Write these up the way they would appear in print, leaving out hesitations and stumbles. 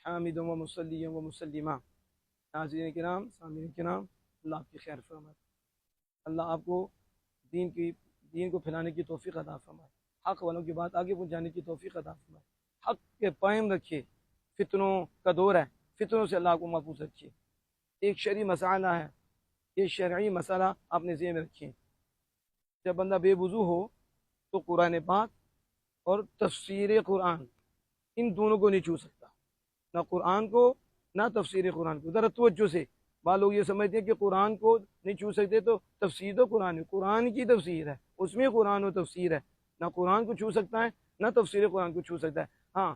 حامد و مسلی و مسلمہ۔ ناظرین کرام، سامعین کرام، اللہ آپ کی خیر فرمائے، اللہ آپ کو دین کو پھیلانے کی توفیق عطا فرمائے، حق والوں کی بات آگے پہنچانے کی توفیق عطا فرمائے، حق کے قائم رکھیے۔ فتنوں کا دور ہے، فتنوں سے اللہ کو محفوظ رکھیے۔ ایک شرعی مسئلہ ہے، یہ شرعی مسئلہ آپ نے ذہن میں رکھیے۔ جب بندہ بے وضو ہو تو قرآن پاک اور تفسیر قرآن ان دونوں کو نہیں چھو سکتا، نہ قرآن کو نہ تفسیر قرآن کو۔ ذرا توجہ سے، بعض لوگ یہ سمجھتے ہیں کہ قرآن کو نہیں چھو سکتے تو تفسیر تو قرآن ہے، قرآن کی تفسیر ہے، اس میں قرآن و تفسیر ہے، نہ قرآن کو چھو سکتا ہے نہ تفسیر قرآن کو چھو سکتا ہے۔ ہاں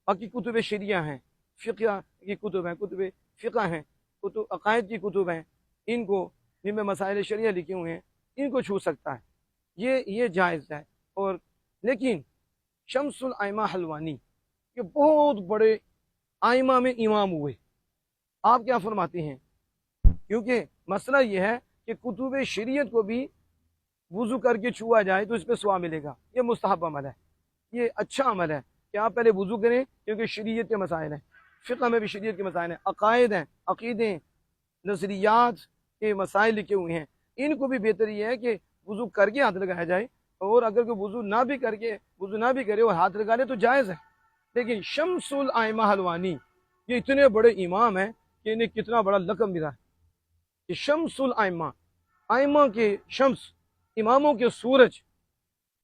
باقی کتب شریعہ ہیں، فقہ کی کتب ہیں، کتب فقہ ہیں، کتب عقائد کی کتب ہیں، ان کو جن میں مسائل شریعہ لکھے ہوئے ہیں ان کو چھو سکتا ہے، یہ جائز ہے۔ اور لیکن شمس الائمہ حلوانی یہ بہت بڑے آئمہ میں امام ہوئے، آپ کیا فرماتے ہیں؟ کیونکہ مسئلہ یہ ہے کہ کتب شریعت کو بھی وضو کر کے چھوا جائے تو اس پہ ثواب ملے گا، یہ مستحب عمل ہے، یہ اچھا عمل ہے کہ آپ پہلے وضو کریں، کیونکہ شریعت کے مسائل ہیں، فقہ میں بھی شریعت کے مسائل ہیں، عقائد ہیں، عقیدے، نظریات کے مسائل لکھے ہوئے ہیں، ان کو بھی بہتر یہ ہے کہ وضو کر کے ہاتھ لگایا جائے، اور اگر کوئی وضو نہ بھی کرے اور ہاتھ لگا لے تو جائز ہے۔ لیکن شمس الائمہ حلوانی یہ اتنے بڑے امام ہیں کہ انہیں کتنا بڑا لقب ملا ہے کہ شمس الائمہ، ائمہ کے شمس، اماموں کے سورج۔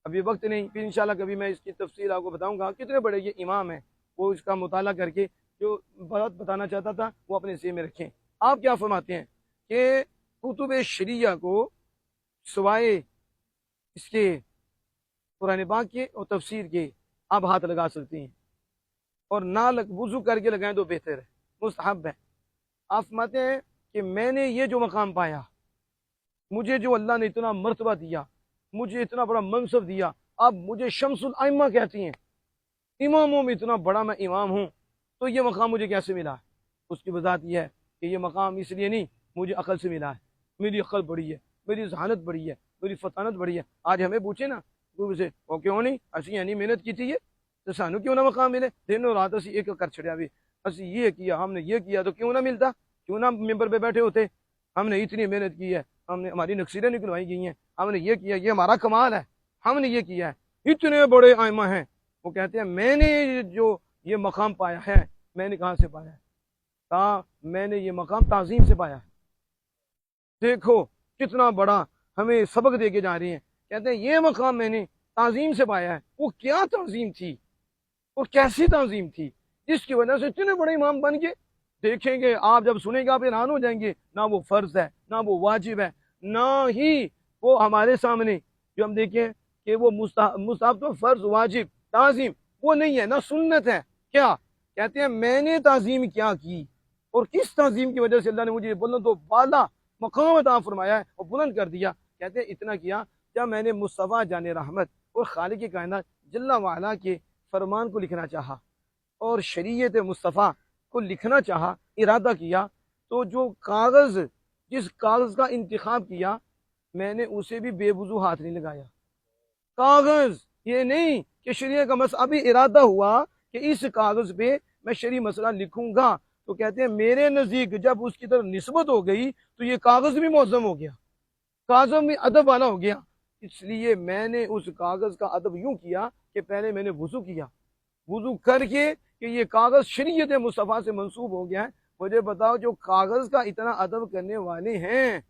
ابھی وقت نہیں، پھر انشاءاللہ کبھی میں اس کی تفصیل آپ کو بتاؤں گا کتنے بڑے یہ امام ہیں، وہ اس کا مطالعہ کر کے جو بات بتانا چاہتا تھا وہ اپنے ذہن میں رکھیں۔ آپ کیا فرماتے ہیں کہ کتب شریعہ کو سوائے اس کے قرآن پاک کے اور تفسیر کے آپ ہاتھ لگا سکتے ہیں، اور نہ وضو کر کے لگائیں تو بہتر ہے، مستحب ہے۔ آپ فرماتے ہیں کہ میں نے یہ جو مقام پایا، مجھے جو اللہ نے اتنا مرتبہ دیا، مجھے اتنا بڑا منصب دیا، اب مجھے شمس الائمہ کہتی ہیں، اماموں میں اتنا بڑا میں امام ہوں، تو یہ مقام مجھے کیسے ملا ہے؟ اس کی وضاحت یہ ہے کہ یہ مقام اس لیے نہیں، مجھے عقل سے ملا ہے، میری عقل بڑی ہے، میری ذہانت بڑی ہے، میری فطانت بڑی ہے۔ آج ہمیں پوچھے نا سے وہ کیوں نہیں اسی یعنی محنت کی تھی تو سانو کیوں نہ مقام ملے، دنوں رات اسی ایک کر چھڑیا بھی، اسی یہ کیا، ہم نے یہ کیا تو کیوں نہ ملتا، کیوں نہ ممبر پہ بیٹھے ہوتے، ہم نے اتنی محنت کی ہے، ہم نے ہماری نقصیریں نکلوائی گئی ہیں، ہم نے یہ کیا، یہ ہمارا کمال ہے، ہم نے یہ کیا ہے۔ اتنے بڑے ائمہ ہیں، وہ کہتے ہیں میں نے جو یہ مقام پایا ہے، میں نے کہاں سے پایا ہے؟ کہا میں نے یہ مقام تعظیم سے پایا ہے۔ دیکھو کتنا بڑا ہمیں سبق دے کے جا رہی ہیں، کہتے ہیں یہ مقام میں نے تعظیم سے پایا ہے۔ وہ کیا تعظیم تھی اور کیسی تعظیم تھی جس کی وجہ سے اتنے بڑے امام بن کے؟ دیکھیں گے آپ، جب سنیں گے آپ حیران ہو جائیں گے، نہ وہ فرض ہے، نہ وہ واجب ہے، نہ ہی وہ ہمارے سامنے جو ہم دیکھیں کہ وہ مستحب تو فرض واجب تعظیم وہ نہیں ہے، نہ سنت ہے۔ کیا کہتے ہیں میں نے تعظیم کیا کی، اور کس تعظیم کی وجہ سے اللہ نے مجھے بلند و بالا مقام عطا فرمایا ہے اور بلند کر دیا؟ کہتے ہیں اتنا کیا جب میں نے مصطفیٰ جان رحمت اور خالق کائنات جل وعلا کے فرمان کو لکھنا چاہا اور شریعت مصطفیٰ کو لکھنا چاہا، ارادہ کیا، تو جو کاغذ، جس کاغذ کا انتخاب کیا، میں نے اسے بھی بے وضو ہاتھ نہیں لگایا۔ کاغذ، یہ نہیں کہ شریعت کا مسئلہ، ابھی ارادہ ہوا کہ اس کاغذ پہ میں شرعی مسئلہ لکھوں گا، تو کہتے ہیں میرے نزدیک جب اس کی طرف نسبت ہو گئی تو یہ کاغذ بھی معظم ہو گیا، کاغذ بھی ادب والا ہو گیا۔ اس لیے میں نے اس کاغذ کا ادب یوں کیا کہ پہلے میں نے وضو کیا، وضو کر کے کہ یہ کاغذ شریعت مصطفیٰ سے منسوب ہو گیا ہے۔ مجھے بتاؤ جو کاغذ کا اتنا ادب کرنے والے ہیں،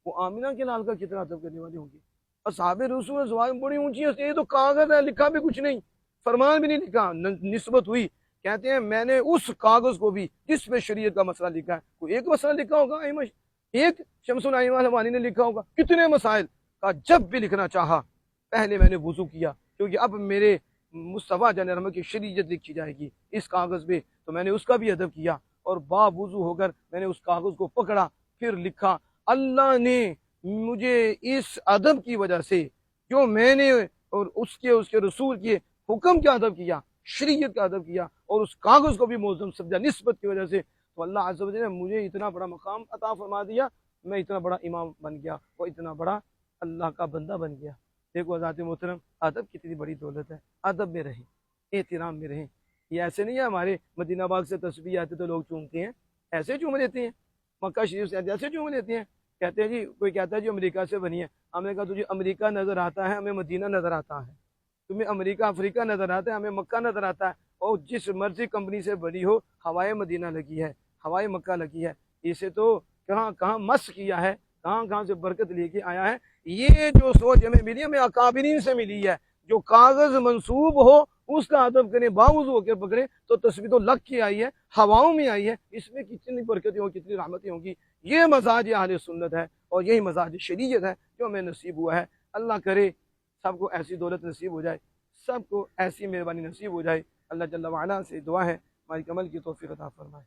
وہ آمینہ کے لال کا کتنا ادب کرنے والے ہوں گے؟ اصحاب رسول زبان بڑی اونچی ہے، یہ تو کاغذ ہے، لکھا بھی کچھ نہیں، فرمان بھی نہیں لکھا، نسبت ہوئی۔ کہتے ہیں میں نے اس کاغذ کو بھی جس پہ شریعت کا مسئلہ لکھا ہے، کوئی ایک مسئلہ لکھا ہوگا، ایک شمس الائمہ حلوانی نے لکھا ہوگا، کتنے مسائل کا جب بھی لکھنا چاہا پہلے میں نے وضو کیا، کیونکہ اب میرے مصطفیٰ جان رحمت کی شریعت لکھی جائے گی اس کاغذ پہ، تو میں نے اس کا بھی ادب کیا، اور با وضو ہو کر میں نے اس کاغذ کو پکڑا، پھر لکھا۔ اللہ نے مجھے اس ادب کی وجہ سے جو میں نے اور اس کے رسول کے حکم کا ادب کیا، شریعت کا ادب کیا، اور اس کاغذ کو بھی معظم سمجھا نسبت کی وجہ سے، تو اللہ عز و جل نے مجھے اتنا بڑا مقام عطا فرما دیا، میں اتنا بڑا امام بن گیا، وہ اتنا بڑا اللہ کا بندہ بن گیا۔ دیکھو حضرات محترم، ادب کتنی بڑی دولت ہے، ادب میں رہیں، احترام میں رہیں، یہ ایسے نہیں ہے ہمارے مدینہ باغ سے تسبیح آتے تو لوگ چومتے ہیں، ایسے چوم لیتے ہیں، مکہ شریف سے ایسے چوم لیتے ہیں، کہتے ہیں جی کوئی کہتا ہے جو امریکہ سے بنی ہے، ہم نے کہا تجھے امریکہ نظر آتا ہے، ہمیں مدینہ نظر آتا ہے، تمہیں امریکہ افریقہ نظر آتا ہے، ہمیں مکہ نظر آتا ہے، اور جس مرضی کمپنی سے بنی ہو ہوائے مدینہ لگی ہے، ہوائے مکہ لگی ہے، اسے تو کہاں کہاں مس کیا ہے، کہاں کہاں سے برکت لے کے آیا ہے۔ یہ جو سوچ ہمیں ملی ہمیں اکابرین سے ملی ہے، جو کاغذ منسوب ہو اس کا ادب کریں، باوض ہو کے پکڑیں، تو تصویر تو لگ کے آئی ہے، ہواؤں میں آئی ہے، اس میں کتنی برکتیں ہوں، کتنی رحمتیں ہوں گی۔ یہ مزاج اہل سنت ہے اور یہی مزاج شریعت ہے جو ہمیں نصیب ہوا ہے۔ اللہ کرے سب کو ایسی دولت نصیب ہو جائے، سب کو ایسی مہربانی نصیب ہو جائے۔ اللہ جل وعلا سے دعا ہے ہماری عمل کی توفیق عطا فرمائے۔